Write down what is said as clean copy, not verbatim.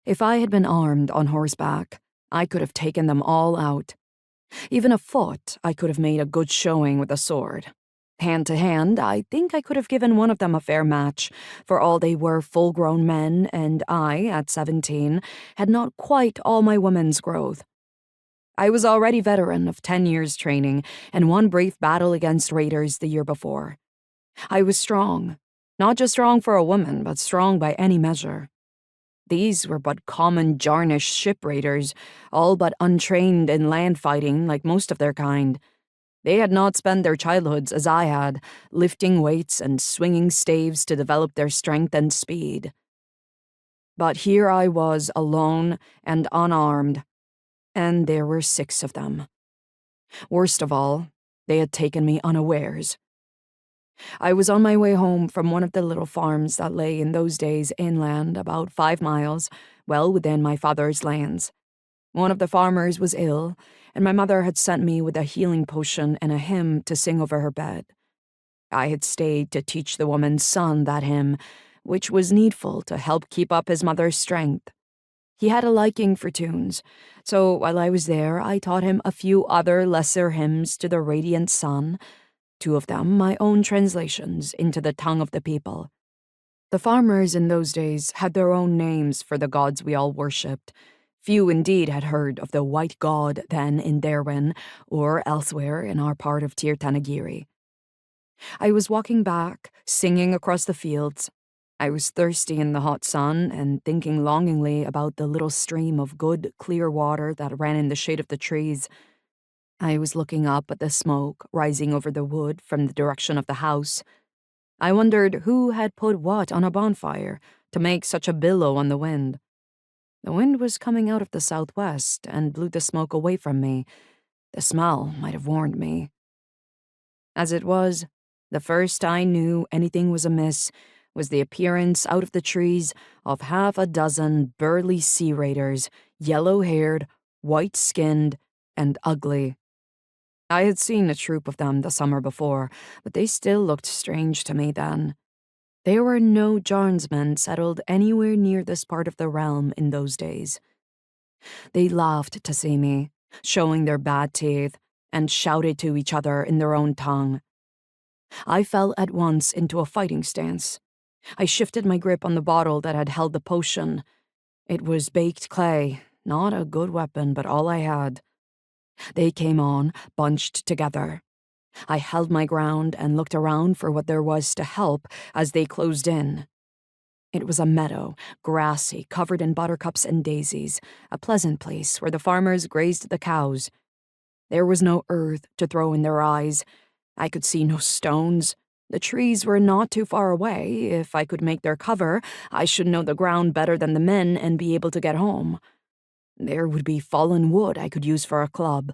If I had been armed on horseback, I could have taken them all out. Even afoot, I could have made a good showing with a sword. Hand to hand, I think I could have given one of them a fair match, for all they were full-grown men, and I, at 17, had not quite all my woman's growth. I was already veteran of 10 years' training and one brief battle against raiders the year before. I was strong, not just strong for a woman, but strong by any measure. These were but common Jarnish ship raiders, all but untrained in land fighting like most of their kind. They had not spent their childhoods as I had, lifting weights and swinging staves to develop their strength and speed. But here I was alone and unarmed, and there were 6 of them. Worst of all, they had taken me unawares. I was on my way home from one of the little farms that lay in those days inland about 5 miles, well within my father's lands. One of the farmers was ill, and my mother had sent me with a healing potion and a hymn to sing over her bed. I had stayed to teach the woman's son that hymn, which was needful to help keep up his mother's strength. He had a liking for tunes, so while I was there, I taught him a few other lesser hymns to the radiant sun, 2 of them my own translations into the tongue of the people. The farmers in those days had their own names for the gods we all worshipped. Few indeed had heard of the white god then in Gwien or elsewhere in our part of Tir Tanagiri. I was walking back, singing across the fields. I was thirsty in the hot sun and thinking longingly about the little stream of good, clear water that ran in the shade of the trees. I was looking up at the smoke rising over the wood from the direction of the house. I wondered who had put what on a bonfire to make such a billow on the wind. The wind was coming out of the southwest and blew the smoke away from me. The smell might have warned me. As it was, the first I knew anything was amiss was the appearance out of the trees of 6 burly sea raiders, yellow-haired, white-skinned, and ugly. I had seen a troop of them the summer before, but they still looked strange to me then. There were no Jarnsmen settled anywhere near this part of the realm in those days. They laughed to see me, showing their bad teeth, and shouted to each other in their own tongue. I fell at once into a fighting stance. I shifted my grip on the bottle that had held the potion. It was baked clay, not a good weapon, but all I had. They came on, bunched together. I held my ground and looked around for what there was to help as they closed in. It was a meadow, grassy, covered in buttercups and daisies, a pleasant place where the farmers grazed the cows. There was no earth to throw in their eyes. I could see no stones. The trees were not too far away. If I could make their cover, I should know the ground better than the men and be able to get home. There would be fallen wood I could use for a club.